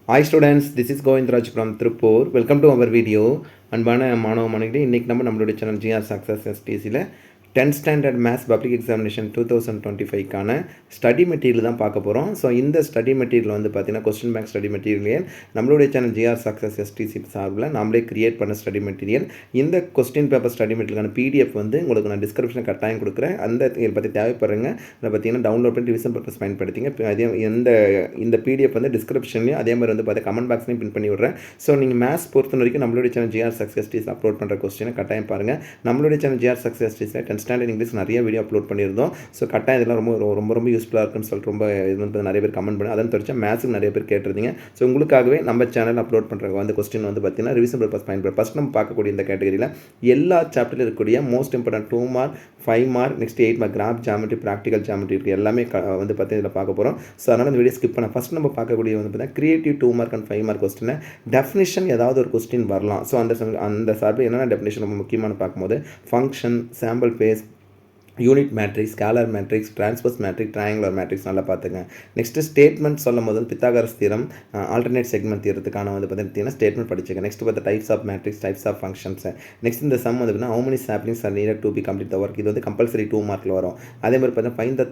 Hi students, this is Govindraj from Tripur. Welcome to our video. அன்பான மாணவ மாணவிகளே, இன்றைக்கி நம்மளுடைய சேனல் ஜிஆர் சக்ஸஸ் எஸ்டிசியில் 10th standard maths public examination 2025க்கான ஸ்டடி மெட்டீரியல் தான் பார்க்க போகிறோம். ஸோ இந்த ஸ்டடி மெட்டீரியல் வந்து பார்த்தீங்கன்னா கொஸ்டின் பேங்க் ஸ்டடி மெட்டீரியல் நம்மளுடைய சேனல் ஜிஆர் சக்ஸஸ் எஸ்டிசி சார்பில் நாமளே கிரியேட் பண்ண ஸ்டடி மெட்டீரியல். இந்த கொஸ்டின் பேப்பர் ஸ்டடி மெட்டீரியலுக்கான பிடிஎஃப் வந்து உங்களுக்கு நான் டிஸ்கிரிப்ஷனில் கட்டாயம் கொடுக்குறேன். அந்த இதை பற்றி தேவைப்படுறங்க அதை பார்த்தீங்கன்னா டவுன்லோட் பண்ணி ரிவிஷன் பர்பஸ் பயன்படுத்திங்க. அதே இந்த பிடிஎஃப் வந்து டிஸ்கிரிப்ஷன்லையும் அதே மாதிரி வந்து பார்த்தா கமெண்ட் பாக்ஸ்லையும் பின் பண்ணி விட்றேன். ஸோ நீங்கள் மேத்ஸ் பொறுத்த வரைக்கும் நம்மளுடைய channel GR success STC upload பண்ணுற கொஸ்டினை கட்டாயம் பாருங்கள். நம்மளுடைய சேனல் ஜிஆர் சக்ஸஸ் எஸ்டிஸில் 10th ஸ்டாண்டர்ட் இங்கிலீஷ் நிறைய வீடியோ அப்லோட் பண்ணியிருந்தோம். ஸோ கட்டாயம் இதெல்லாம் ரொம்ப யூஸ்ஃபுல்லாக இருக்குன்னு சொல்லிட்டு இது வந்து நிறைய பேர் கமெண்ட் பண்ணி அதன் தொடர்ச்சி மேத்ஸுக்கு நிறைய பேர் கேட்டிருந்தீங்க. ஸோ உங்களுக்காகவே நம்ம சேனல் அப்லோட் பண்ணுற வந்து கொஸ்டின் வந்து பார்த்தீங்கன்னா ரிவிஷன் பர்பஸ் பயன்படும். ஃபஸ்ட் நம்ம பார்க்கக்கூடிய இந்த கேட்டகரியில் எல்லா சாப்டரில் இருக்கக்கூடிய most important 2 mark 5 mark next 8 mark graph geometry practical geometry இருக்குது எல்லாமே வந்து பார்த்தீங்கன்னா இதில் பார்க்க போகிறோம். ஸோ அதனால் இந்த வீடியோ ஸ்கிப் பண்ண ஃபஸ்ட் நம்ம பார்க்கக்கூடிய வந்து பார்த்தீங்கன்னா கிரியேட்டிவ் 2 மார்க் அண்ட் 5 மார்க் கொஸ்டினை டெஃபினிஷன் ஏதாவது ஒரு கொஸ்டின் வரலாம். ஸோ அந்த சார்பில் என்னென்ன டெஃபினிஷன் ரொம்ப முக்கியமான பார்க்கும்போது function, sample space, unit matrix, scalar matrix, transpose matrix, triangular matrix நல்லா பார்த்துங்க. நெக்ஸ்ட்டு ஸ்டேட்மெண்ட் சொல்லும் போது பித்தாகரஸ் தியரம், ஆல்டர்னேட் செக்மெண்ட் தியரத்துக்கான வந்து பார்த்தீங்கன்னா ஸ்டேட்மெண்ட் படிச்சுங்க. நெக்ஸ்ட் பார்த்து types of matrix, types of functions. Next இந்த சம் வந்து பார்த்தீங்கன்னா how many saplings are needed to be complete the work. இது வந்து கம்பல்சரி 2 மார்க்கில் வரும். அதே மாதிரி பார்த்தீங்கன்னா ஃபைண்ட் த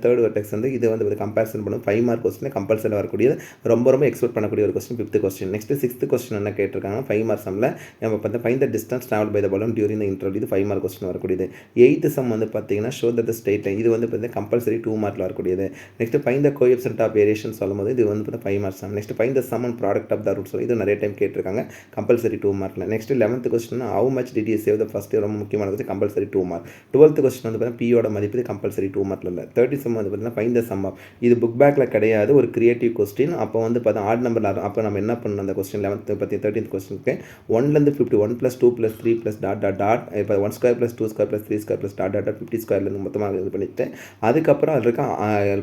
தேர்ட் வெர்டெக்ஸ் வந்து இது வந்து கம்பேரிசன் பண்ணும் 5 மார்க் கொஸ்டின் கம்பல்சரி வரக்கூடியது ரொம்ப எக்ஸ்பெக்ட் பண்ணக்கூடிய ஒரு question 5th question. Next 6th question என்ன கேட்டிருக்காங்க 5 மார்க் சம்மில் நம்ம பார்த்தா find the distance travel by the balloon during the interval. இது 5 மார்க் கொஸ்டின் வரக்கூடியது. 8th சம் வந்து பார்த்தீங்கன்னா show that the straight line. இது வந்து பார்த்தீங்கன்னா கம்பல்சரி 2 மார்க்கில் வரக்கூடியது. Next find the coefficient of variation சொல்லும் போது இது வந்து பார்த்தீங்கன்னா 5 marks sum. Next find the sum and product of the roots. இது நிறைய டைம் கேட்டிருக்காங்க கம்பல்சரி 2 மார்க்கில். Next 11th question how much did you save the first ரொம்ப முக்கியமான question compulsory 2 mark. 12th question வந்து பார்த்தீங்கன்னா பியோட மதிப்பு இது கம்பல்சரி 2 மார்க்கில் இல்லை. 30th சம் வந்து பார்த்தீங்கன்னா ஃபைண்ட் த சம் ஆஃப். இது புக் பேக்கில் கிடையாது, ஒரு கிரியேட்டிவ் கொஸ்டின். அப்போ வந்து பார்த்தா ஆட் நம்பர் அப்போ நம்ம என்ன பண்ணணும் அந்த கொஸ்டின் 13th கொஸ்டினுக்கு 1லேருந்து 50 1 + 2 + 3 +... இப்போ 1² + 2² + 3² + ... 50 ஸ்கொயர்லேருந்து மொத்தமாக இது பண்ணிட்டு அதுக்கப்புறம் அதில் இருக்க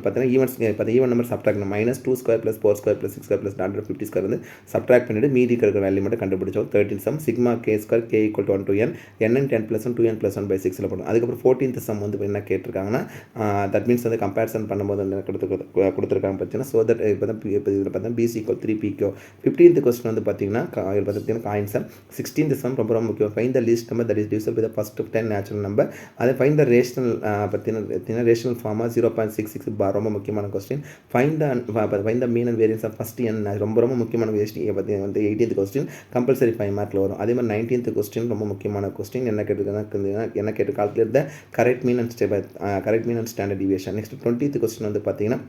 பார்த்தீங்கன்னா ஈவன் நம்பர் சப்ட்ராக்ட் -2² + 4² + 6² + ... 50 ஸ்கொயர் வந்து சப்ட்ராக்ட் பண்ணிவிட்டு மீதி இருக்கிற வேல்யூ மட்டும் கண்டுபிடிச்சோம். 13th sum sigma k² k = 1 to n n 10 + 1 2n + 1/6 போடும். அதுக்கப்புறம் 14th சம் வந்து என்ன கேட்டிருக்காங்கன்னா தட் மீன்ஸ் வந்து கம்பேரிசன் பண்ணும்போது என்ன கொடுத்துருக்காங்க பார்த்தீங்கன்னா ஸோ தட் இப்போ இதில் பார்த்தா BC = 3PQ. 15th கொஸ்டின் வந்து பார்த்தீங்கன்னா காயின் சம். 16th சம் ரொம்ப முக்கியம் find the least number that is divisible by the first 10 natural number. அதை ஃபைண்ட் த ரேஷனல் பார்த்தீங்கன்னா ரேஷனல் ஃபார்மாக 0.66 பார் ரொம்ப முக்கியமான question. Find the mean and variance of first n ரொம்ப முக்கியமான பார்த்தீங்கன்னா வந்து 18th கொஸ்டின் கம்பல்சரி 5 மார்க்கில் வரும். அதே மாதிரி 19th கொஸ்டின் ரொம்ப முக்கியமான கொஸ்டின் என்ன கேட்டு calculate the correct mean and standard deviation. Next 20th question வந்து பார்த்தீங்கன்னா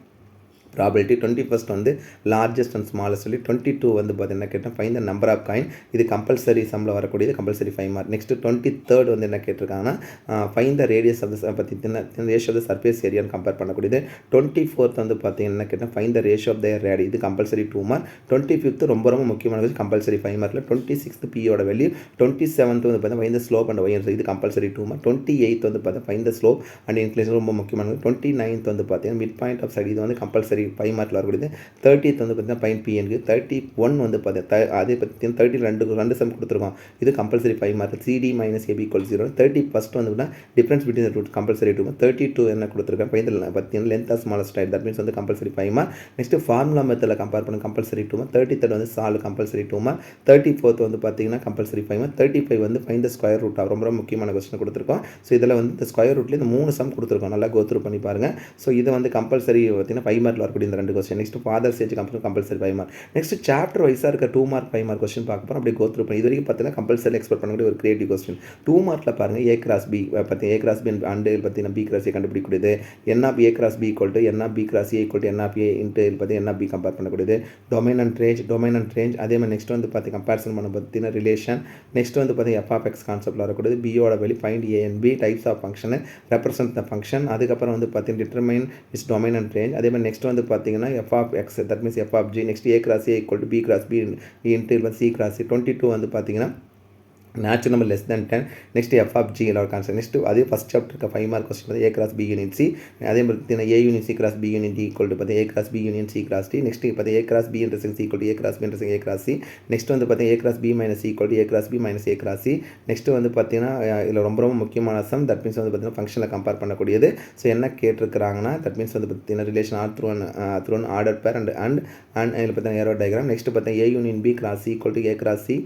ப்ராபிலிட்டி. 21st வந்து லார்ஜஸ்ட் அண்ட் ஸ்மாலஸ்ட் சொல்லி 22 வந்து பார்த்தீங்கன்னா கேட்டால் find the number of coin. இது கம்பல்சரி சம்மில் வரக்கூடியது கம்பல்சரி 5 மார்க். நெக்ஸ்ட் 23rd வந்து என்ன கேட்டிருக்காங்கன்னா find the radius of the பார்த்தீங்கன்னா ரேஷியோ ஆஃப் த சர்ஃபேஸ் ஏரியான்னு கம்பேர் பண்ணக்கூடியது. 24th வந்து பார்த்தீங்கன்னா என்ன கேட்டால் find the ratio of the radii. இது கம்பல்சரி 2 மார்க். 25th ரொம்ப முக்கியமானது கம்பல்சரி 5 மார்க்கில். 26th பியோட வேல்யூ. 27th வந்து பார்த்தா find the slope and Y இது கம்பல்சரி 2 மார்க். 28th வந்து பார்த்தா find the slope and inclination ரொம்ப முக்கியமானது. 29th வந்து பார்த்தீங்கன்னா மிட் பாயிண்ட் ஆஃப் சைடு இது வந்து கம்பல்சரி 5 மார்க்கில் வரக்கூடியது. 30th வந்து பார்த்தீங்கன்னா பாயிண்ட் PNக்கு. 31 வந்து பார்த்தீங்கன்னா அதே பார்த்தீங்கன்னா 32 சம் கொடுத்துருக்கோம். இது compulsory 5 mark. CD - AB = 0. 31st வந்து பார்த்தீங்கன்னா difference between the root compulsory 2 mark. 32 என்ன கொடுத்துருக்கேன் பார்த்தீங்கன்னா length of smallest type that means வந்து கம்பல்சரி 5 மார்க். நெக்ஸ்ட் ஃபார்முலா மெத்தடில் கம்பேர் பண்ண கம்பல்சரி 2 மார்க். 33rd வந்து சால்வ் கம்பல்சரி 2 மார்க். 34th வந்து பார்த்தீங்கன்னா கம்பல்சரி 5 மார்க். 35 வந்து ஃபைண்ட் த ஸ்கொயர் ரூட் ரொம்ப முக்கியமான கொஸ்டின் கொடுத்துருக்கோம். ஸோ இதில் வந்து இந்த ஸ்கொயர் ரூட்லேயே இந்த 3 சம் கொடுத்துருக்கோம். நல்லா கோத்ரூ பண்ணி பாருங்கள். ஸோ இது வந்து கம்பல்சரி பார்த்தீங்கன்னா 5 மார்க்கில் வரக்கூடிய இந்த 2 question. Next father stage compulsory 5 mark. Next chapter வைஸாக இருக்க 2 மார்க் 5 மார்க் கொஸ்டின் பார்க்க போகிறோம். அப்படியே கோத்ரூ பண்ணி இது வரைக்கும் பார்த்தீங்கன்னா கம்பல்சரி எக்ஸ்பெக்ட் பண்ணக்கூடிய ஒரு கிரியேட்டிவ் கொஸ்டின். 2 மார்க்கில் பாருங்கள் A × B பார்த்தீங்கன்னா A × B அண்ட் பார்த்தீங்கன்னா B × A கண்டுபிடிக்கூடியது. N of A × B = N of B × A = N of A into பார்த்தீங்கன்னா N of B கம்பேர் பண்ணக்கூடியது. டொமைன் அண்ட் ரேஞ்ச் அதே மாதிரி நெக்ஸ்ட் வந்து பார்த்தீங்கன்னா கம்பேரிசன் பண்ண பார்த்தீங்கன்னா ரிலேஷன். நெக்ஸ்ட் வந்து பார்த்தீங்கன்னா F(x) கான்செப்டில் வரக்கூடியது. பியோட value find A and B types of function represent the function. அதுக்கப்புறம் வந்து பார்த்தீங்கன்னா determine is domain and range. அதே மாதிரி நெக்ஸ்ட் வந்து பார்த்தீங்கன்னா F(x) that means F(g). Next A × A = B × B into C × C. 22 வந்து பார்த்தீங்கன்னா natural number less than 10. Next F of G ஒரு கான்செப்ட். நெக்ஸ்ட் அதே ஃபஸ்ட் சாப்டர் இருக்க 5 மார்க் கொஸ்டின் பார்த்து A cross B union C. அதே மாதிரி பார்த்தீங்கன்னா A union C cross B union D equal to பார்த்து A cross B union C cross D. Next பார்த்து A cross B intersection C equal to A cross B intersection A cross C. Next வந்து பார்த்தீங்கன்னா A cross B minus C equal to A cross B minus A cross C. Next வந்து பார்த்தீங்கன்னா இதில் ரொம்ப ரொம்ப முக்கியமான sum. That means வந்து பார்த்தீங்கன்னா ஃபங்க்ஷனில் கம்பேர் பண்ணக்கூடியது. ஸோ என்ன கேட்டிருக்கிறாங்கன்னா தட் மீன்ஸ் வந்து பார்த்தீங்கன்னா relation R through one order pair and இதில் பார்த்தீங்கன்னா ஏரோ டயக்ராம். நெக்ஸ்ட் பார்த்தீங்கன்னா A union B cross C equal to A cross C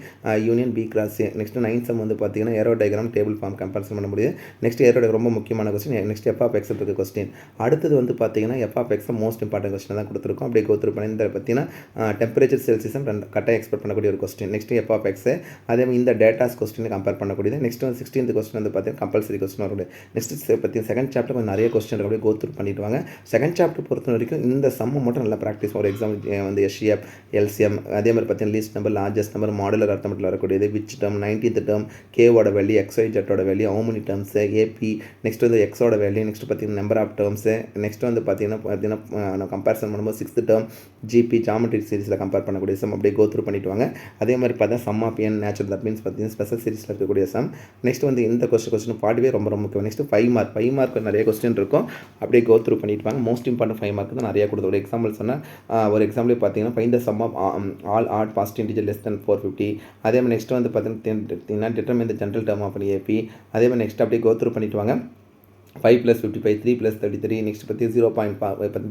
union B cross C. Next 9th sum வந்து பார்த்தீங்கன்னா arrow diagram table form comparison பண்ண முடியுது. Next ஏரோட ரொம்ப முக்கியமான question. Next F of X இருக்க question. அடுத்தது வந்து பார்த்தீங்கன்னா F of X most important question தான் கொடுத்துருக்கோம். அப்படியே கோத்ரூ பண்ணி இந்த பார்த்தீங்கன்னா டெம்பரேச்சர் செல்சியஸ் கரெக்டாக எக்ஸ்பெக்ட் பண்ணக்கூடிய ஒரு question. Next F of X அதே மாதிரி இந்த டேட்டாஸ் கொஸ்டின் கம்பேர் பண்ணக்கூடியது. நெக்ஸ்ட் வந்து 16th கொஸ்டின் வந்து பார்த்தீங்கன்னா கம்பல்சரி கொஸ்டின் வரக்கூடிய. நெக்ஸ்ட் பார்த்தீங்கன்னா செகண்ட் சாப்டர் கொஞ்சம் நிறைய கொஸ்டின் அப்படியே கோத்ரூ பண்ணிட்டு வாங்க. செகண்ட் சாப்டர் பொறுத்த வரைக்கும் இந்த சம்ம மட்டும் நல்லா ப்ராக்டிஸ். ஒரு எக்ஸாம் வந்து எஸ்சிஎஃப் எல்சிஎம் அதே மாதிரி பார்த்தீங்கன்னா least number largest number modular அர்த்தமெட்டில் வரக்கூடியது. விச் டேர்ம் 19th டேர்ம் கேவோட வேல்யூ எக்ஸ்ஒய் ஜெட்டோட value how many terms AP. Next வந்து எக்ஸோட வேல்யூ. நெக்ஸ்ட் பார்த்தீங்கன்னா நம்பர் ஆஃப் டேர்ம்ஸ். நெக்ஸ்ட் வந்து பார்த்தீங்கன்னா கம்பேரிசன் பண்ணும்போது 6th டேர்ம் ஜிபி ஜாமெட்ரிக் சீரிஸில் கம்பேர் பண்ணக்கூடிய சம் அப்படியே கோத்ரூ பண்ணிட்டு வாங்க. அதே மாதிரி பார்த்தா sum of N natural that means பார்த்தீங்கன்னா ஸ்பெஷல் சீரிஸில் இருக்கக்கூடிய சம். நெக்ஸ்ட் வந்து இந்த கொஸ்டின் 40 ரொம்ப ரொம்ப முக்கியம். நெக்ஸ்ட் 5 மார்க் நிறைய கொஸ்டின் இருக்கும். அப்படியே கோத்ரூ பண்ணிட்டு வாங்க. மோஸ்ட் இம்பார்ட்டன்ட் 5 மார்க் தான் நிறைய கொடுத்து. ஒரு எக்ஸாம்பிள் சொன்னால் ஒரு எக்ஸாம்பிள் பார்த்தீங்கன்னா find the sum of all odd positive integer less than 450. அதே மாதிரி நெக்ஸ்ட் வந்து பார்த்தீங்கன்னா determine the general term of AP. அதே மாதிரி நெக்ஸ்ட் அப்படியே கோத்ரூ பண்ணிட்டு வாங்க. 5 + 55 3 + 33. நெக்ஸ்ட் பற்றி 0.4 +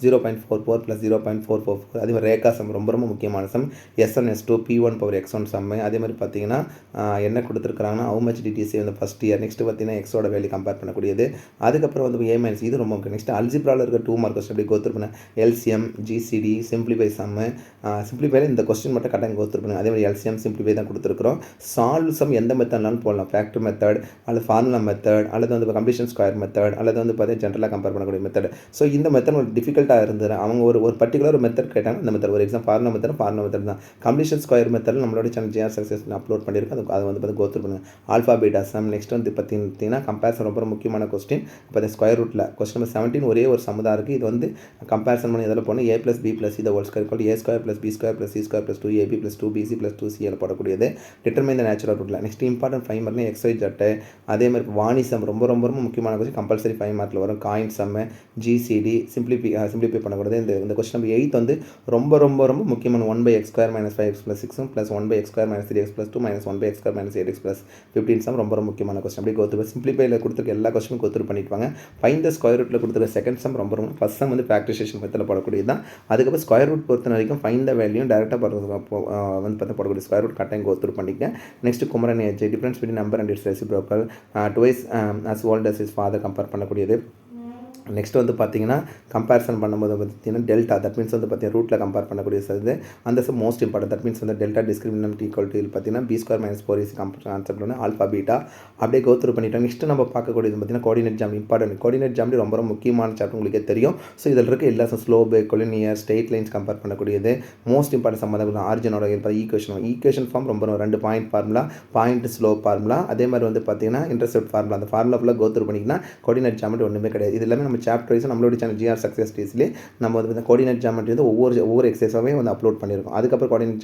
0.44 + 0.444. அதே மாதிரி ரேகா சம் ரொம்ப ரொம்ப முக்கியமான some. S1 S2 P1 power X1 some. அதே மாதிரி பார்த்தீங்கன்னா என்ன கொடுத்துருக்காங்கன்னா ஹவு மச் டிடிசி வந்து ஃபஸ்ட் இயர். நெக்ஸ்ட் பார்த்தீங்கன்னா எக்ஸோட வேல்யூ கம்பேர் பண்ணக்கூடியது. அதுக்கப்புறம் வந்து A - இது ரொம்ப முக்கியம். நெக்ஸ்ட் அல்ஜிப்ராவில் இருக்க 2 மார்க் கொஸ்டின் அப்படி go through LCM GCD simplify sum. சிம்பிளிஃபைல இந்த கொஸ்டின் மட்டும் கரெக்டாக கோத்ரூ பண்ணுங்க. அதே மாதிரி எல்சிஎம் சிம்பிளிஃபை தான் கொடுத்துருக்குறோம். சால்வ் சம் எந்த மெத்தட்னாலும் போடலாம். ஃபேக்டர் மெத்தட் அல்லது ஃபார்முலா மெத்தட் அல்லது கம்ப்ளீஷன் ஸ்கொயர் மெத்தட் அல்லது வந்து பார்த்தீங்கன்னா ஜென்ரலாக கம்பேர் பண்ணக்கூடிய மெத்தட். ஸோ இந்த மெத்தட் ஒரு டிஃபிகல்ட்டாக இருந்தது. அவங்க ஒரு பர்டிகுலர் மெத்தட் கேட்டாங்க. இந்த மெத்தட் ஒரு எக்ஸாம் ஃபார்முலா மெத்தட் தான். கம்ப்ளீஷன் ஸ்கொயர் மெத்தட் நம்மளோட சேனல் ஜிஆர் சக்ஸஸ் அப்லோட் பண்ணியிருக்கோம். அதை வந்து பார்த்து கோத்ரூ பண்ணுங்க. Alpha beta some. நெக்ஸ்ட் வந்து பார்த்தீங்கன்னா கம்பேரிசன் ரொம்ப முக்கியமான கொஸ்டின். இப்போ ஸ்கொயர் ரூட்டில் கொஸ்டின் நம்பர் 17 ஒரே ஒரு சம் தான் இருக்குது. இது வந்து கம்பேரிசன் பண்ணி எதில் போனால் a + b + c whole square = a² + b² + c² + 2ab + 2bc + 2c போடக்கூடியது. டிட்டர்மைன் த நேச்சுரல் ரூட்டில். நெக்ஸ்ட் இம்பார்ட்டன்ட் 5 மார்க்னா XY ஜெட். அதே மாதிரி வாணி சம் ரொம்ப ரொம்ப ரொம்ப முக்கியமான கொஸ்டின். கம்பல்சரி 5 மார்க்கில் வரும். காயின் சம் ஜிசிடி சிம்பிளிஃபை பண்ணக்கூடாது. இந்த கொஸ்டின் நம்பர் 8 வந்து ரொம்ப ரொம்ப ரொம்ப முக்கியமான. 1/x² - 5x + 6 + 1/x² - 3x + 2 - 1/x² - 8x + 15 some ரொம்ப ரொம்ப முக்கியமான கொஸ்டின். அப்படியே கோத்ரூ சிம்பிளிஃபைல கொடுத்துருக்க எல்லா கொஸ்டினும் கோத்ரூ பண்ணிட்டு வாங்க. ஃபைண்ட் த ஸ்கொயர் ரூட்டில் கொடுத்துருக்க செகண்ட் சம் ரொம்ப ரொம்ப. ஃபர்ஸ்ட் சம் வந்து ஃபேக்டரைசேஷன் மெத்தடில் போடக்கூடியது தான். அதுக்கப்புறம் ஸ்கொயர் ரூட் பொறுத்த வரைக்கும் ஃபைண்ட் த வேல்யூ டேரெக்டாக வந்து பார்த்தா போடக்கூடிய ஸ்கொயர் ரூட் கரெக்டாக கோத்ரூ பண்ணிக்க. Next Kumaran age difference between number and it's reciprocal twice as old as his father compare பண்ணக்கூடியது. நெக்ஸ்ட் வந்து பார்த்தீங்கன்னா கம்பேரிசன் பண்ணும்போது பார்த்தீங்கன்னா டெல்டா தட் மீன்ஸ் வந்து பார்த்தீங்கன்னா ரூட்டில் கம்பேர் பண்ணக்கூடிய இது அந்த மோஸ்ட் இம்பார்ட்டன்ட். தட் மீன்ஸ் வந்து டெல்டா டிஸ்கிரிமினன்ட் ஈக்குவல் டு பார்த்தீங்கன்னா b² - 4ac கான்செப்ட் வந்து ஆல்ஃபா பீட்டா அப்படியே கோத்ரூ பண்ணிட்டோம். நெக்ஸ்ட் நம்ம பார்க்கக்கூடியது பார்த்தீங்கன்னா coordinate geometry important. Coordinate geometry ரொம்ப ரொம்ப முக்கியமான சாப்டர் உங்களுக்கே தெரியும். ஸோ இதில் இருக்க எல்லா slope collinear straight lines compare பண்ணக்கூடியது. மோஸ்ட் இம்பார்ட்டன்ட் சம்மந்தம் ஆரிஜினோட ஈக்குவேஷன் ஃபார்ம் ரொம்ப 2 point formula point slope formula அதே மாதிரி வந்து பார்த்தீங்கன்னா இன்டர்செப்ட் ஃபார்முலா. அந்த ஃபார்முலா ஃபுல்லாக கோத்ரூ பண்ணிங்கன்னா கோஆர்டினேட் ஜாமெட்ரி ஒன்றுமே கிடையாது. இது எல்லாமே நம்ம சாப்டர் வைஸ் நம்மளோட சேனல் ஜிஆர் சக்ஸஸ் டீஸ்லேயே நம்ம வந்து கோஆர்டினேட் ஜாமெட்ரி வந்து ஒவ்வொரு எக்ஸசைஸாகவே வந்து அப்லோட் பண்ணியிருக்கோம். அதுக்கப்புறம் கோஆர்டினேட்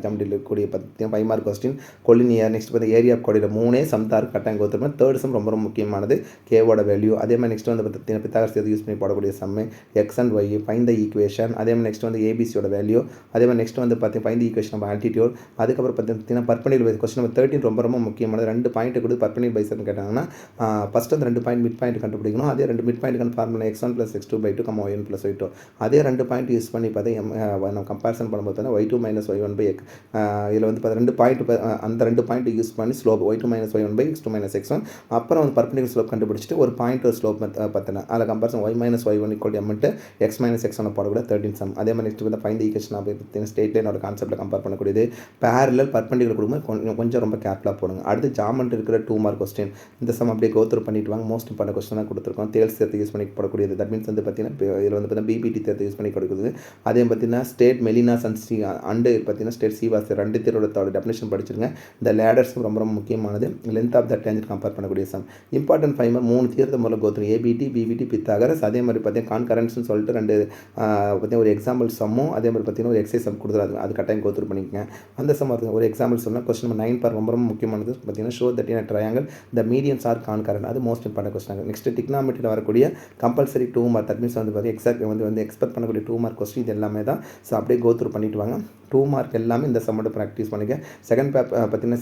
ஜாமெட்ரியில் இருக்கக்கூடிய பார்த்தீங்கன்னா 5 மார்க் கொஸ்டின் கொலினியர். நெக்ஸ்ட் பார்த்து ஏரியா ஆஃப் கோஆர்டினேட் 3 சம் தான் கட்டாயம் கோத்ரூ. தேர்ட் சம் ரொம்ப ரொம்ப முக்கியமானது கேவோட வேல்யூ. அதே மாதிரி நெக்ஸ்ட் வந்து பார்த்தீங்கன்னா பித்தாகரஸ் யூஸ் பண்ணி போடக்கூடிய sum X and Y find the equation. அதே மாதிரி நெக்ஸ்ட் வந்து ஏபிசியோட வேல்யூ. அதே மாதிரி நெக்ஸ்ட் வந்து பார்த்தீங்கன்னா find the equation of altitude. அதுக்கப்புறம் பார்த்தீங்கன்னா பர்பெண்டிகுலர் பை கொஸ்டின் நம்பர் 13 ரொம்ப ரொம்ப முக்கியமானது. 2 பாயிண்ட் கொடுத்து பர்பெண்டிகுலர் பைசர்னு கேட்டாங்கன்னா ஃபஸ்ட் அந்த 2 பாயிண்ட் மிட் பாயிண்ட் கண்டுபிடிக்கணும். அதே 2 mid பாயிண்ட்கான formula x1 + x2/2 y1 + y2. அதே 2 பாயிண்ட் யூஸ் பண்ணி பார்த்தீங்கன்னா நம்ம கம்பேரிசன் பண்ணும்போது y2 - y1/x இதில் வந்து 2 பாயிண்ட் அந்த 2 பாயிண்ட் யூஸ் பண்ணி ஸ்லோப் y2 - y1/x2 - x1 அப்புறம் வந்து பர்பெண்டிகுலர் ஸ்லோப் கண்டுபிடிச்சிட்டு ஒரு பாயிண்ட் ஒரு ஸ்லோப் பார்த்தீங்கன்னா அதில் comparison y - y1 = m x - x1 போடக்கூட 13 சம். அதே மாதிரி நெக்ஸ்ட் வந்து ஃபைண்ட் த ஈக்குவேஷன் ஆஃப் பார்த்தீங்கன்னா ஸ்ட்ரெயிட் லைனோட கான்செப்ட்டில் கம்பேர் பண்ணக்கூடியது. பேரலல் பர்பெண்டிகுலர் கொடுக்கும்போது கொஞ்சம் ரொம்ப கேர்ஃபுல்லாக போடுங்க. அடுத்து ஜாமெட்ரி இருக்கிற 2 மார்க் கொஸ்டின். இந்த சம் அப்படியே கோத்ரூ பண்ணிட்டு வாங்க. மோஸ்ட் இம்பார்ட்டன்ட் கொஸ்டின் தான் கொடுத்துருக்கோம். தேல்ஸ் தேர்த்தை யூஸ் பண்ணி போடக்கூடியது. தட் மீன்ஸ் வந்து பார்த்தீங்கன்னா இதில் வந்து பார்த்தீங்கன்னா பிபிடி தேர்த்தை யூஸ் பண்ணி கொடுக்குது. அதே பார்த்தீங்கன்னா ஸ்டேட் மெலினாஸ் அண்டு பார்த்தீங்கன்னா ஸ்டேட் சீவாஸ் 2 தேர்வோட டெஃபினேஷன் படிச்சிருங்க. இந்த லேடர்ஸும் ரொம்ப ரொம்ப முக்கியமானது. Length of the tangent compare பண்ணக்கூடிய சம். இம்பார்ட்டன்ட் 5 3 தேர்த்தை முதல்ல கோத்துரும். APD PPT Pythagoras. அதே மாதிரி பார்த்தீங்கன்னா கான்கரன்ஸ்னு சொல்லிட்டு 2 பார்த்தீங்கன்னா ஒரு எக்ஸாம்பிள் சம்மும் அதே மாதிரி பார்த்தீங்கன்னா ஒரு எக்ஸைஸ் சம் கொடுத்துருது. அது கட்டாயம் கோத்துரு பண்ணிக்கங்க. அந்த சம் ஒரு எக்ஸாம்பிள் சொன்னால் கொஸ்டின் நம்பர் 9 ரொம்ப ரொம்ப முக்கியமானது பார்த்தீங்கன்னா show that in triangle the medians R concurrent. அது மோஸ்ட் இம்பார்ட்டன்ட் கொஸ்டின். நெக்ஸ்ட் டிக்னாமெட்ரியில் வரக்கூடிய கம்பல்சரி 2 மார்க். தட் மீன்ஸ் வந்து பார்த்தீங்கன்னா எக்ஸாக்ட் வந்து எக்ஸ்பெக்ட் பண்ணக்கூடிய 2 மார்க் கொஸ்டின் இது எல்லாமே தான். ஸோ அப்படியே கோத்ரூ பண்ணிட்டு வாங்க. 2 மார்க் எல்லாமே இந்த சம்மோட ப்ராக்டிஸ் பண்ணிக்க. செகண்ட் பார்த்தீங்கன்னா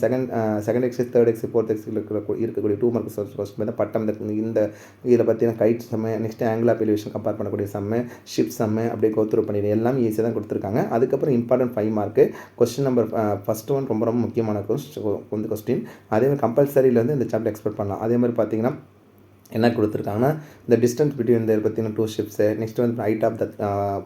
second exercise third exercise fourth எக்ஸைஸில் இருக்கக்கூடிய 2 மார்க் கொஸ்டின் தான் பட்டம். இந்த இதில் பார்த்தீங்கன்னா kite sum, next angle of elevation compare பண்ணக்கூடிய சம்மு, ஷிப் சம்மு அப்படியே கோத்ரூ பண்ணிடு. எல்லாமே ஈஸியாக தான் கொடுத்துருக்காங்க. அதுக்கப்புறம் important 5 mark question number first one ரொம்ப ரொம்ப முக்கியமான கொஸ்டின். அதே மாதிரி கம்பல்சரியிலேருந்து இந்த சாப்டர் எக்ஸ்பெக்ட் பண்ணலாம். அதே மாதிரி பார்த்தீங்கன்னா என்ன கொடுத்துருக்காங்கன்னா இந்த டிஸ்டன்ஸ் பிட்வீன் இந்த பார்த்தீங்கன்னா 2 ஷிப்ஸு, நெக்ஸ்ட் வந்து ஹைட் ஆஃப் த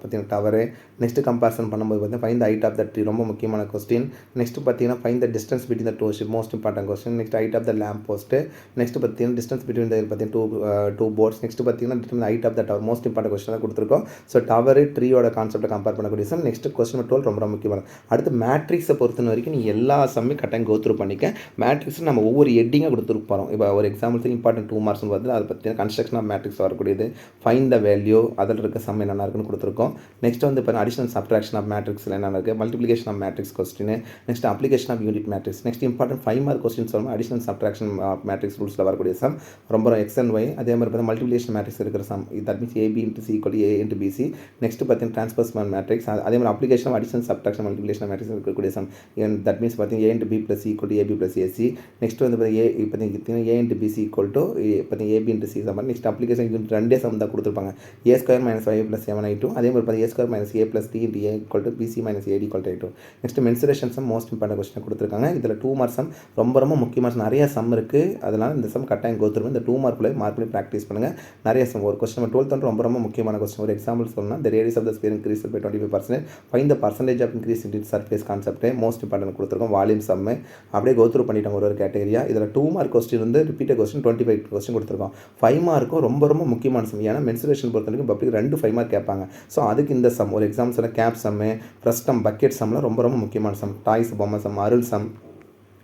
பார்த்தீங்கன்னா டவரு, நெக்ஸ்ட் கம்பேரிசன் பண்ணும்போது பார்த்தீங்கன்னா find the height of the tree ரொம்ப முக்கியமான கொஸ்டின். நெக்ஸ்ட் பார்த்தீங்கன்னா find the distance between the 2 ship most important question. Next height of the lamp post, next பார்த்தீங்கன்னா distance between the பார்த்தீங்கன்னா 2 boats, next பார்த்தீங்கன்னா height of the tower most important question தான் கொடுத்துருக்கோம். So tower ட்ரீயோட கான்செப்ட்டை compare பண்ணக்கூடிய sum. Next question 12 ரொம்ப ரொம்ப முக்கியமான. அடுத்து மேட்ரிக்ஸை பொறுத்த வரைக்கும் நீ எல்லா சம்மையும் கட்டாயம் கோத்ரூ பண்ணிக்க. மேட்ரிக்ஸ் நம்ம ஒவ்வொரு ஹெட்டிங்காக கொடுத்துட்டு போகிறோம். இப்போ ஒரு எக்ஸாம்பிளுக்கு இம்பார்ட்டன்ட் 2 மார்க்ஸ்னு பார்த்து அதை பற்றி கன்ஸ்ட்ரக்ஷன் ஆஃப் மேட்ரிக்ஸ் வரக்கூடியது, ஃபைண்ட் த வேல்யூ அதில் இருக்க சம் என்னென்ன இருக்குன்னு கொடுத்துருக்கோம். நெக்ஸ்ட் வந்து இப்போ அடிஷனல் சப்ட்ராக்ஷன் ஆஃப் மேட்ரிக்ஸில் என்னென்ன இருக்குது, multiplication of matrix question, next application of unit matrix. Next important 5 mark question சொல்லணும். அடிஷனல் சப்ட்ராக்ஷன் ஆஃப் மேட்ரிக்ஸ் ரூல்ஸில் வரக்கூடிய சம் ரொம்ப எக்ஸ் அண்ட் ஒய். அதே மாதிரி பார்த்தா மல்டிப்ளிகேஷன் மேட்ரிக்ஸ் இருக்கிற sum. That means AB into C equal A into BC. Next பார்த்தீங்கன்னா transformation matrix. அதே மாதிரி application of additional subtraction multiplication matrix இருக்கக்கூடிய சம். தட் மீன்ஸ் பார்த்தீங்கன்னா A into B plus equal AB plus AC. Next வந்து பார்த்தீங்கன்னா A into BC equal to பார்த்தீங்கன்னா AB into C sum. Next application ரெண்டே sum தான் கொடுத்துருப்பாங்க. A square minus 5 plus 7i2. அதே மாதிரி பார்த்தீங்கன்னா A square minus A plus D into A equal to BC minus AD equal to 8. Next mensuration sum most important question கொடுத்துருக்காங்க. இதில் 2 mark some ரொம்ப ரொம்ப முக்கியமான நிறைய சம் இருக்குது. அதனால் இந்த சம் கட்டாயம் கோத்துருவோம். இந்த 2 மார்க்கில் மார்க் பண்ணி ப்ராக்டிஸ் பண்ணுங்கள். நிறைய சம் ஒரு கொஸ்டின் நம்பர் 12 ரொம்ப ரொம்ப முக்கியமான கொஸ்டின். ஒரு எக்ஸாம்பிள் சொன்னால் the radius of the sphere increased by 25%. Find the percentage of increase in its surface concept. Most important கொடுத்துருக்கோம். வால்யூம் சம்மு அப்படியே கோத்ரூ பண்ணிட்டோம் ஒரு கேட்டகரியா. இதில் 2 மார்க் கொஸ்டின் வந்து ரிப்பீட்டட் கொஸ்டின் 25 கொஸ்டின் கொடுத்துருக்கோம். 5 மார்க்கும் ரொம்ப ரொம்ப முக்கியமான சம். ஏன்னா மென்சுரேஷன் பொறுத்த வரைக்கும் பப்ளிக் 2 5 மார்க் கேட்பாங்க. ஸோ அதுக்கு இந்த சம் ஒரு எக்ஸாம்பிள் சொன்னால் கேப் சம்மு, ஃப்ரஸ்டம், பக்கெட் சம்லாம் ரொம்ப ரொம்ப முக்கியமான சம். டாய்ஸ் பொம்மை சம், அருள் சம்,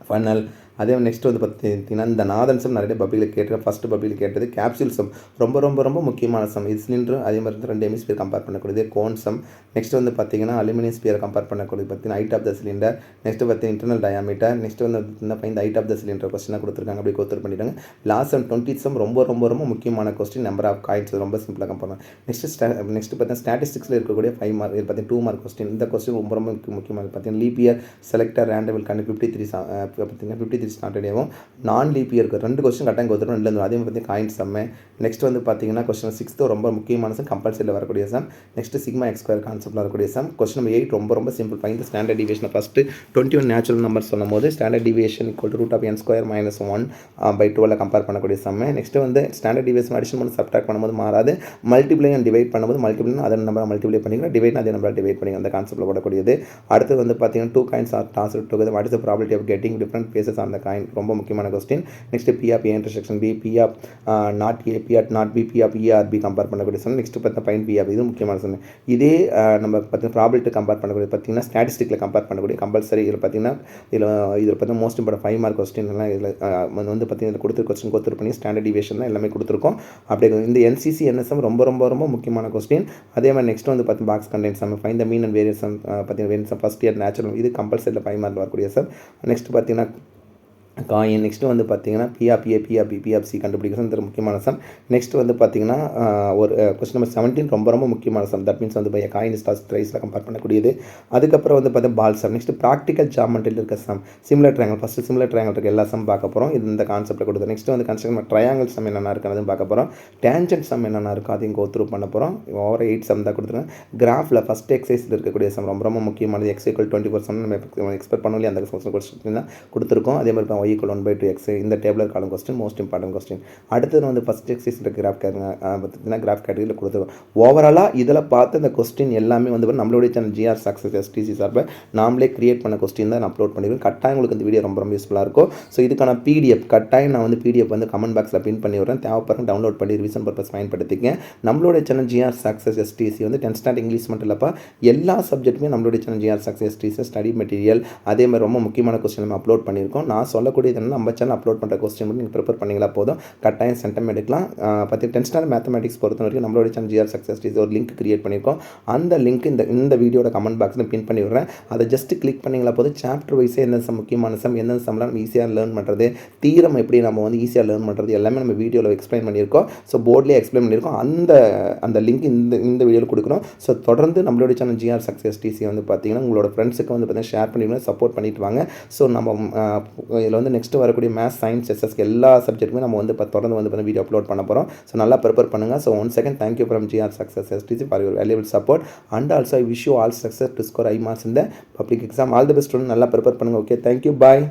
ஃபனல். அதே நெக்ஸ்ட் வந்து பார்த்தீங்கன்னா இந்த நாதன் சம் நிறைய பப்ளிகில் கேட்டு ஃபஸ்ட்டு பப்ளிகில் கேட்டது. கேப்சூல் சம் ரொம்ப ரொம்ப ரொம்ப முக்கியமான சம். இது சிலிண்டரும் அதே மாதிரி 2 ஹெமிஸ்பியர் கம்பேர் பண்ணக்கூடியது. Cone sum. நெக்ஸ்ட் வந்து பார்த்தீங்கன்னா அலுமினியம் ஸ்பியர் கம்பேர் பண்ணக்கூடியது பார்த்தீங்கன்னா height of the cylinder. Next பார்த்தீங்கன்னா இன்டர்னல் டயாமீட்டர். நெக்ஸ்ட் வந்து இந்த ஹைட் ஆஃப் த சிலிண்டர் கொஸ்டினாக கொடுத்துருக்காங்க. அப்படி கோத்தர் பண்ணிட்டாங்க. லாஸ்ட் சம் 20 சம் ரொம்ப ரொம்ப ரொம்ப முக்கியமான கொஸ்டின். நம்பர் ஆஃப் காயின்ஸ் ரொம்ப சிம்பிளாக கம்பேர் பண்ணலாம். நெக்ஸ்ட் பார்த்தீங்கன்னா ஸ்டாட்டிஸ்டிக்ஸில் இருக்கக்கூடிய 5 மார்க் இது பார்த்தீங்கன்னா 2 மார்க் கொஸ்டின். இந்த கொஸ்டின் ரொம்ப ரொம்ப முக்கியமானது. பார்த்தீங்கன்னா லீப் இயர் செலக்டர் ரேண்டபிள் கண்டு 53 பார்த்தீங்கன்னா 53 ஸ்டார்டட் ஆகும். நான் லீப் இயருக்கு 2 கொஸ்டின் கட்டாயம் கோத்துரும். 2 அதே மாதிரி காயின் சம்மு. நெக்ஸ்ட் வந்து பார்த்தீங்கன்னா கொஸ்டின் 6 ரொம்ப முக்கியமான சம், கம்பல்சரியில் வரக்கூடிய sum. Next sigma X square கான்செப்ட்டில் வரக்கூடிய சம். கொஸ்டின் நம்பர் 8 ரொம்ப ரொம்ப simple. Find the standard deviation. First 21 natural number சொல்லும் போது standard deviation equal to root of n square minus 1/12 compare பண்ணக்கூடிய சம். நெக்ஸ்ட் வந்து ஸ்டாண்டர்ட் டிவியேஷன் அடிஷன் பண்ணி subtract பண்ணும்போது மாறாது. மல்டிப்ளை அண்ட் டிவைட் பண்ணும்போது மல்டிப்ளை அதே நம்பரை மல்டிப்ளை பண்ணிக்கலாம், டிவைட் அதே நம்பரை டிவைட் பண்ணிக்கலாம். அந்த கான்செப்ட்டில் போடக்கூடியது. அடுத்து வந்து பார்த்தீங்கன்னா 2 coins are tossed together. What is the probability of getting different faces on the coin ரொம்ப முக்கியமான question. Next P of A intersection B, P of not A, P of not B, P of E or B compare பண்ணக்கூடிய sum. Next பார்த்தா find P of இது முக்கியமான some. இதே நம்ம பார்த்தீங்கன்னா probability compare பண்ணக்கூடிய பார்த்தீங்கன்னா ஸ்டாட்டிஸ்டிக்கில் கம்பேர் பண்ணக்கூடிய கம்பல்சரி. இதில் பார்த்தீங்கன்னா இதில் பார்த்தீங்கன்னா மோஸ்ட் இம்பார்ட்டன்ட் 5 மார்க் கொஸ்டின் எல்லாம் இதில் வந்து பார்த்தீங்கன்னா கொடுத்துரு கொஸ்டின் கோத்துரு பண்ணி ஸ்டாண்டர்ட் டிவியேஷன் தான் எல்லாமே கொடுத்துருக்கோம். அப்படியே இந்த NCC NSM ரொம்ப ரொம்ப ரொம்ப முக்கியமான கொஸ்டின். அதே மாதிரி நெக்ஸ்ட் வந்து பார்த்தீங்கன்னா box content sum, find the mean and variance sum பார்த்தீங்கன்னா variance sum first year natural இது கம்பல்சரியில் 5 மார்க் வரக்கூடிய சம். நெக்ஸ்ட் பார்த்தீங்கன்னா காயின். நெக்ஸ்ட் வந்து பார்த்தீங்கன்னா P of A, P of B, P of C கண்டுபிடிக்கிறது இந்த முக்கியமான சம். நெக்ஸ்ட் வந்து பார்த்தீங்கன்னா ஒரு கொஸ்டின் நம்பர் 17 ரொம்ப ரொம்ப முக்கியமான சம். தட் மீன்ஸ் வந்து காயின் ஸ்டாஸ் ரைஸில் கம்பேர் பண்ணக்கூடியது. அதுக்கப்புறம் வந்து பார்த்தீங்கன்னா பால் சம். நெக்ஸ்ட் ப்ராக்டிக்கல் ஜாமெண்ட்ரியில் இருக்க sum. Similar triangle first similar triangle இருக்க எல்லா சம் பார்க்க போகிறோம். இது இந்த கான்செப்ட்டில் கொடுத்து நெக்ஸ்ட் வந்து கன்ஸ்ட்ரக்ஷன் ட்ரையாங்கல் சம் என்னென்ன இருக்குன்னு பார்க்க போகிறோம். டேஞ்சன்ட் சம் என்னென்ன இருக்கும் அதையும் கோத்ரூ பண்ண போகிறோம். ஓவர் 8 சம் தான் கொடுத்துருக்கேன். கிராஃபில் ஃபஸ்ட் எக்ஸைஸில் இருக்கக்கூடிய சம் ரொம்ப ரொம்ப முக்கியமானது. X = 24 சம் நம்ம எக்ஸ்பெக்ட் பண்ணலையே அந்த கொஸ்டின் தான் கொடுத்துருக்கோம். அதே மாதிரி y = 1/2x இந்த டேபிளர் காலம் கொஸ்டின் மோஸ்ட் இம்பார்ட்டன்ட் கொஸ்டின். அடுத்தது வந்து ஃபஸ்ட் எக்ஸசைஸில் கிராஃப் பார்த்தீங்கன்னா கிராஃப் கேட்டகரியில் கொடுத்துருவோம். ஓவராலாக இதில் பார்த்து இந்த கொஸ்டின் எல்லாமே வந்து நம்மளுடைய சேனல் ஜிஆர் சக்ஸஸ் எஸ்டிசி சார்பாக நாமளே கிரியேட் பண்ண கொஸ்டின் தான் நான் அப்லோட் பண்ணிடுவேன். கட்டாயம் உங்களுக்கு இந்த வீடியோ ரொம்ப யூஸ்ஃபுல்லாக இருக்கும். ஸோ இதுக்கான பிடிஎஃப் கட்டாயம் நான் வந்து பிடிஎஃப் வந்து கமெண்ட் பாக்ஸில் பின் பண்ணி விடுறேன். தேவைப்படுறேன் டவுன்லோட் பண்ணி ரிவிஷன் பர்பஸ் பயன்படுத்திங்க. நம்மளுடைய சேனல் ஜிஆர் சக்ஸஸ் எஸ்டிசி வந்து 10th ஸ்டாண்டர்ட் இங்கிலீஷ் மட்டும் இல்லைப்பா, எல்லா சப்ஜெக்ட்டுமே நம்மளுடைய channel GR success STC study material அதே மாதிரி ரொம்ப முக்கியமான கொஸ்டின் நம்ம அப்லோட் பண்ணியிருக்கோம். நான் சொல்லக்கூடியது என்ன, நம்ம சேனல் அப்லோட் பண்ணுற கொஸ்டின் மட்டும் நீங்கள் ப்ரிப்பேர் பண்ணிங்களா போதும், கட்டாயம் சென்டம் எடுக்கலாம். 10th ஸ்டாண்டர்ட் மேத்தமெட்டிக்ஸ் பொறுத்த வரைக்கும் நம்மளுடைய சேனல் ஜிஆர் சக்ஸஸ் எஸ்டிசி ஒரு லிங்க் கிரியேட் பண்ணியிருக்கோம். அந்த லிங்க் இந்த வீடியோட கமெண்ட் பாக்ஸில் பின் பண்ணி விடுறேன். அதை ஜஸ்ட் கிளிக் பண்ணிங்களா போதும், சாப்டர் வைஸே எந்த முக்கியமான எந்தெந்த சம்லாம் நம்ம ஈஸியாக லேர்ன் பண்ணுறது, தீரம் எப்படி நம்ம வந்து ஈஸியாக லேர்ன் பண்ணுறது எல்லாமே நம்ம வீடியோவில் எக்ஸ்பிளைன் பண்ணியிருக்கோம். ஸோ போர்ட்லேயே எக்ஸ்பிளைன் பண்ணியிருக்கோம். அந்த லிங்க் இந்த வீடியோவில் கொடுக்குறோம். ஸோ தொடர்ந்து நம்மளுடைய சேனல் ஜிஆர் சக்ஸஸ் டிசி வந்து பார்த்தீங்கன்னா உங்களோட ஃப்ரெண்ட்ஸுக்கு வந்து பார்த்தீங்கன்னா ஷேர் பண்ணிவிடுங்க, சப்போர்ட் பண்ணிட்டு வாங்க. ஸோ நம்ம இதில் வந்து நெக்ஸ்ட் வரக்கூடிய மேத்ஸ், சயின்ஸ், எஸ்எஸ்க்கு எல்லா சப்ஜெக்ட்டுமே நம்ம வந்து தொடர்ந்து வந்து வீடியோ அப்லோட் பண்ண போகிறோம். ஸோ நல்லா ப்ரிப்பேர் பண்ணுங்கள். So one second thank you from GR success STC for your valuable support and also I wish you all success to score high marks இந்த public exam. All the best student, நல்லா prepare பண்ணுங்கள். Okay, thank you, பாய்.